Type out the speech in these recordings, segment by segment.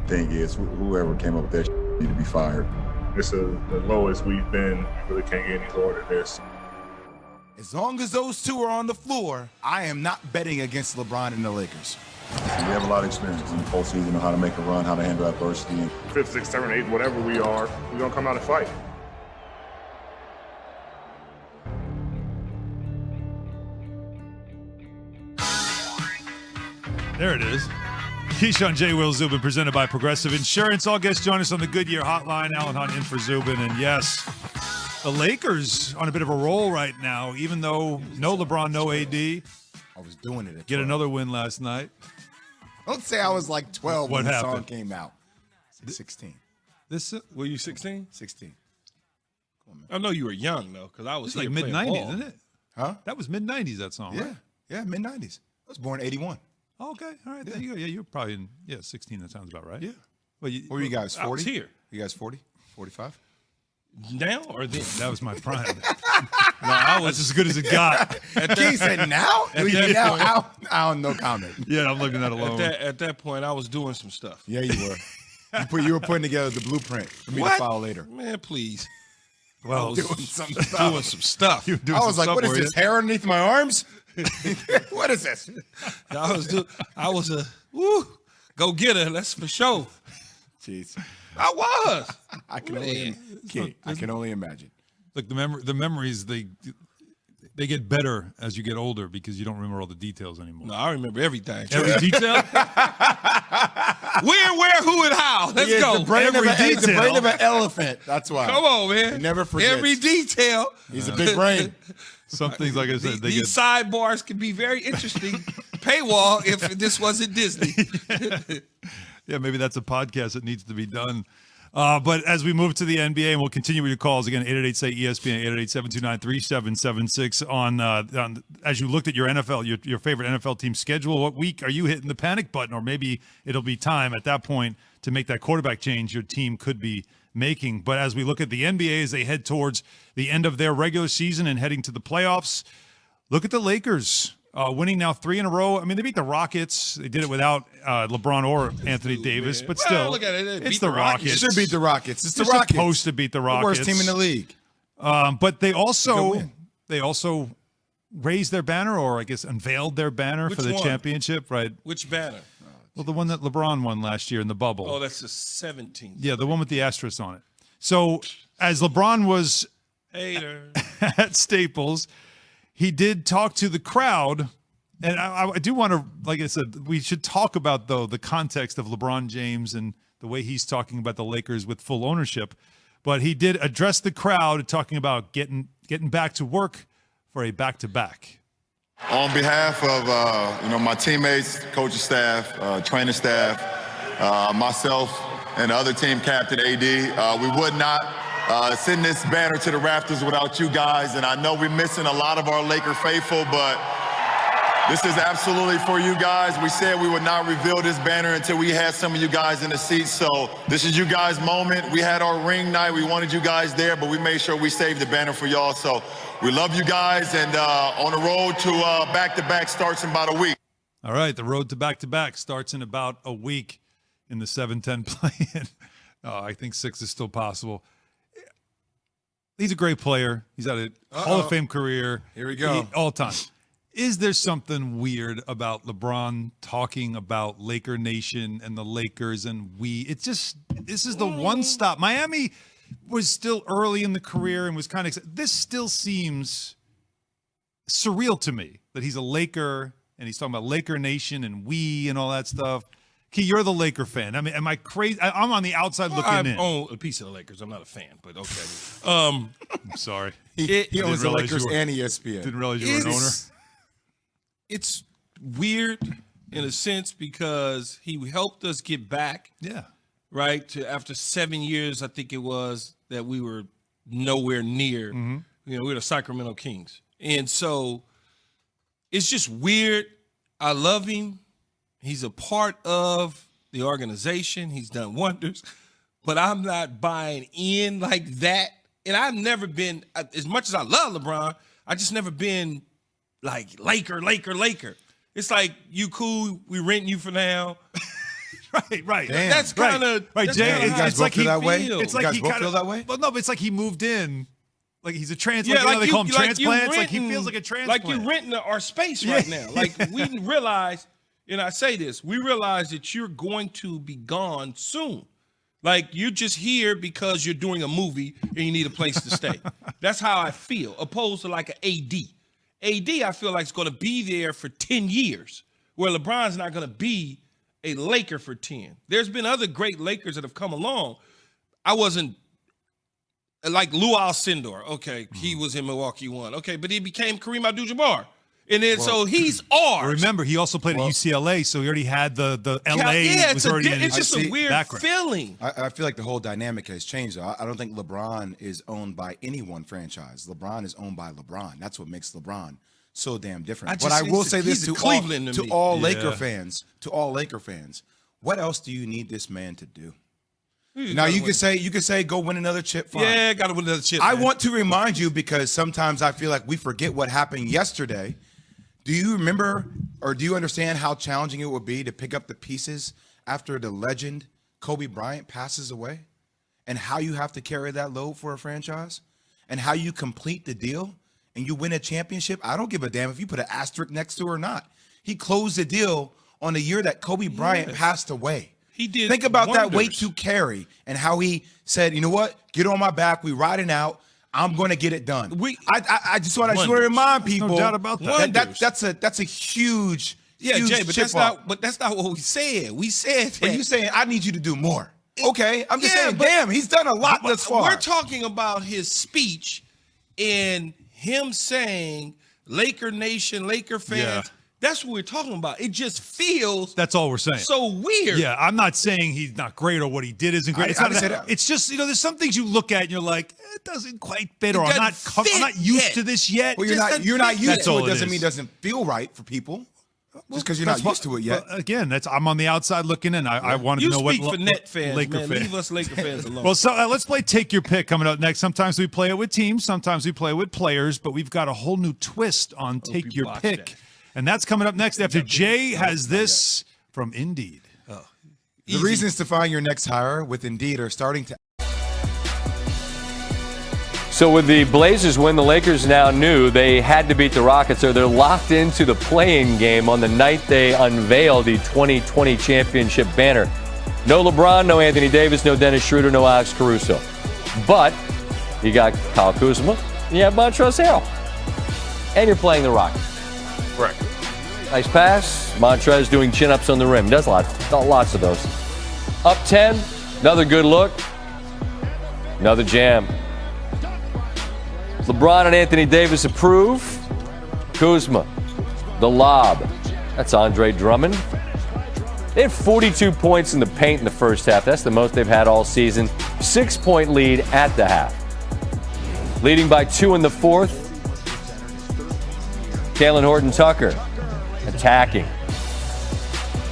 thing is, whoever came up with that need to be fired. It's the lowest we've been. We really can't get any lower than this. As long as those two are on the floor, I am not betting against LeBron and the Lakers. We have a lot of experience in the postseason on how to make a run, how to handle adversity. 5th, 6th, 7th, 8th, whatever we are, we're going to come out and fight. There it is. Keyshawn J. Will Zubin, presented by Progressive Insurance. All guests join us on the Goodyear Hotline. Alan Hunt in for Zubin. And yes, the Lakers on a bit of a roll right now, even though no LeBron, no AD. I was doing it at 12. Get another win last night. Don't say I was like 12 What when happened? the song came out. 16. Were you 16? 16. Come on, man. I know you were young, though, because I was It's like here playing mid-90s, ball. isn't it? Huh? That was mid-90s, that song, Yeah. right? Yeah, mid-90s. I was born in 81. Oh, okay. All right. There you go. Yeah, you're probably in, 16. That sounds about right. Yeah. Well, What were you guys, 40? I was here. You guys 40? 45? Now or then? That was my prime. No, I That's as good as it got. He said now? that I don't no comment. Yeah, I'm leaving that alone. At that point, I was doing some stuff. Yeah, you were. You were putting together the blueprint for me to file later. Man, please. Well, Doing some Doing stuff. some stuff. you were doing I was some like, what is stuff, this, hair underneath my arms? What is this? I was a go getter. That's for sure. Jeez. I was. I can only imagine. Look, the memories they get better as you get older because you don't remember all the details anymore. No, I remember everything. Every detail. Where, who, and how. Let's He has go. The brain, Every of, the detail. brain of an elephant. That's why. Come on, man. He never forgets. Every detail. He's a big brain. Some things, like I said, they These get. sidebars can be very interesting. Paywall if this wasn't Disney. Yeah, maybe that's a podcast that needs to be done. But as we move to the NBA, and we'll continue with your calls again, 888-SAY-ESPN, 888-729-3776 on as you looked at your NFL, your favorite NFL team schedule, what week are you hitting the panic button? Or maybe it'll be time at that point to make that quarterback change your team could be making. But as we look at the NBA as they head towards the end of their regular season and heading to the playoffs, look at the Lakers. Winning now 3 in a row. I mean, they beat the Rockets. They did it without LeBron or Anthony Davis, but still, Well, look at it. it's the Rockets. Should beat the Rockets. It's the They're Rockets. supposed to beat the Rockets. The worst team in the league. But they Good also win. raised their banner, or I guess unveiled their banner Which for the one? championship, right? Which banner? Well, the one that LeBron won last year in the bubble. Oh, that's the 17th. Yeah, the one with the asterisk on it. So as LeBron was Hater. at Staples, he did talk to the crowd. And I do want to, like I said, we should talk about, though, the context of LeBron James and the way he's talking about the Lakers with full ownership. But he did address the crowd talking about getting back to work for a back-to-back. On behalf of my teammates, coaching staff, training staff, myself, and the other team captain, AD, we would not send this banner to the rafters without you guys. And I know we're missing a lot of our Laker faithful, but this is absolutely for you guys. We said we would not reveal this banner until we had some of you guys in the seats. So this is you guys' moment. We had our ring night. We wanted you guys there, but we made sure we saved the banner for y'all. So we love you guys. And on the road to back-to-back starts in about a week. All right, the road to back-to-back starts in about a week in the 7-10 play-in. I think 6 is still possible. He's a great player. He's had a Hall of Fame career. Here we go. All time. Is there something weird about LeBron talking about Laker Nation and the Lakers and it's just, this is the one stop. Miami was still early in the career and was kind of, this still seems surreal to me that he's a Laker and he's talking about Laker Nation and and all that stuff. Key, you're the Laker fan. I mean, am I crazy? I'm on the outside looking in. I own a piece of the Lakers. I'm not a fan, but okay. I'm sorry. He owns the realize Lakers you were- and ESPN. Didn't realize you were an owner. It's weird in a sense because he helped us get back, Yeah. right? After 7 years, I think it was, that we were nowhere near. Mm-hmm. You know, we're the Sacramento Kings. And so it's just weird. I love him. He's a part of the organization. He's done wonders. But I'm not buying in like that. And I've never been, as much as I love LeBron, I just never been like Laker. It's like, you cool, we renting you for now. Right. Damn. That's kind of right. Jay, You guys it's both like feel he that way? It's You like guys he both kind feel that way? Well, no, but it's like he moved in. Like he's a transplant. Yeah, They call him like transplants. Like he feels like a transplant. Like you're renting our space right now. Like we realize, and I say this, we realize that you're going to be gone soon. Like you're just here because you're doing a movie and you need a place to stay. That's how I feel, opposed to like an AD. AD, I feel like is going to be there for 10 years, where LeBron's not going to be a Laker for 10. There's been other great Lakers that have come along. I wasn't like Lou Alcindor. Okay, he was in Milwaukee one. Okay, but he became Kareem Abdul-Jabbar. And then so he's ours. Remember, he also played at UCLA, so he already had the LA was already in his it's just a weird background. feeling. I feel like the whole dynamic has changed. I don't think LeBron is owned by any one franchise. LeBron is owned by LeBron. That's what makes LeBron so damn different. But I will say this to Cleveland to all Laker Yeah. fans, what else do you need this man to do? You Now gotta you win. can say go win another chip. Fine. Yeah, got to win another chip. I man. want to remind you because sometimes I feel like we forget what happened yesterday. Do you remember or do you understand how challenging it would be to pick up the pieces after the legend Kobe Bryant passes away? And how you have to carry that load for a franchise? And how you complete the deal and you win a championship? I don't give a damn if you put an asterisk next to it or not. He closed the deal on the year that Kobe Bryant passed away. He did. Think about that weight wonders. to carry and how he said, you know what? Get on my back. We riding out. I'm going to get it done. I just want to remind people. No doubt about that. That's a huge, Yeah, huge Jay, but chip that's not what we said. We said that. But you saying I need you to do more. Okay, I'm just Yeah, saying. but- Damn, he's done a lot thus far. We're talking about his speech and him saying, "Laker Nation, Laker fans." Yeah. That's what we're talking about. It just feels That's all we're saying. so weird. Yeah, I'm not saying he's not great or what he did isn't great. I It's, not didn't say that. that. It's just, there's some things you look at and you're like, it doesn't quite fit, or It I'm doesn't not fit used yet. to this yet. well, just you're not doesn't used fit. to That's it. all it Doesn't is. mean it doesn't feel right for people. Just because you're not used to it yet. Well, again, I'm on the outside looking in. I wanted You to know what speak for net fans, Laker man. fan. Leave us Laker fans alone. Well, so let's play Take Your Pick coming up next. Sometimes we play it with teams, sometimes we play it with players, but we've got a whole new twist on Take you Your botched Pick. that. And that's coming up next after Jay has this from Indeed. The reasons to find your next hire with Indeed are starting to. So with the Blazers win, the Lakers now knew they had to beat the Rockets or they're locked into the play-in game on the night they unveil the 2020 championship banner. No LeBron, no Anthony Davis, no Dennis Schroeder, no Alex Caruso. But you got Kyle Kuzma, you have Montrezl Harrell, and you're playing the Rockets. Correct. Nice pass. Montrez doing chin-ups on the rim. Does lots of those. Up 10, another good look. Another jam. LeBron and Anthony Davis approve. Kuzma, the lob. That's Andre Drummond. They had 42 points in the paint in the first half. That's the most they've had all season. 6-point lead at the half. Leading by 2 in the fourth. Talen Horton-Tucker attacking.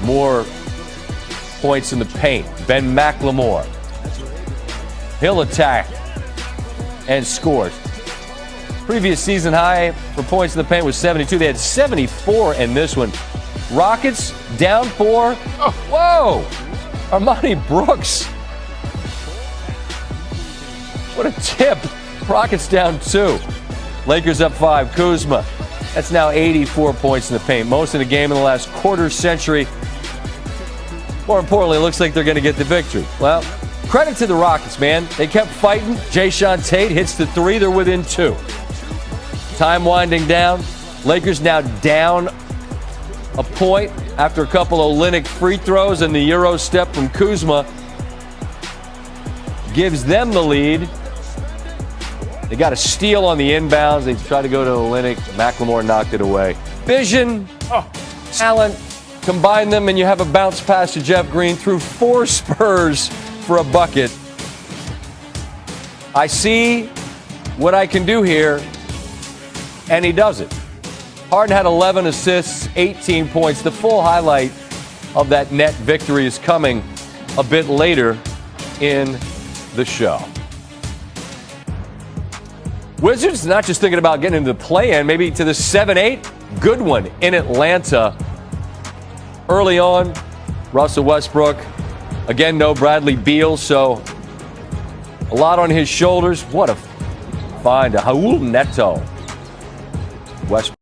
More points in the paint. Ben McLemore. He'll attack and scores. Previous season high for points in the paint was 72. They had 74 in this one. Rockets down 4. Oh, whoa! Armani Brooks. What a tip. Rockets down 2. Lakers up 5. Kuzma. That's now 84 points in the paint. Most in the game in the last quarter century. More importantly, it looks like they're going to get the victory. Well, credit to the Rockets, man. They kept fighting. Jayshawn Tate hits the 3. They're within 2. Time winding down. Lakers now down a point after a couple of Olynyk free throws, and the Euro step from Kuzma gives them the lead. They got a steal on the inbounds. They tried to go to Olynyk. McLemore knocked it away. Vision, talent, combine them, and you have a bounce pass to Jeff Green through 4 Spurs for a bucket. I see what I can do here, and he does it. Harden had 11 assists, 18 points. The full highlight of that net victory is coming a bit later in the show. Wizards not just thinking about getting into the play-in, maybe to the 7-8. Good one in Atlanta. Early on, Russell Westbrook. Again, no Bradley Beal, so a lot on his shoulders. What a find. A Raul Neto. Westbrook.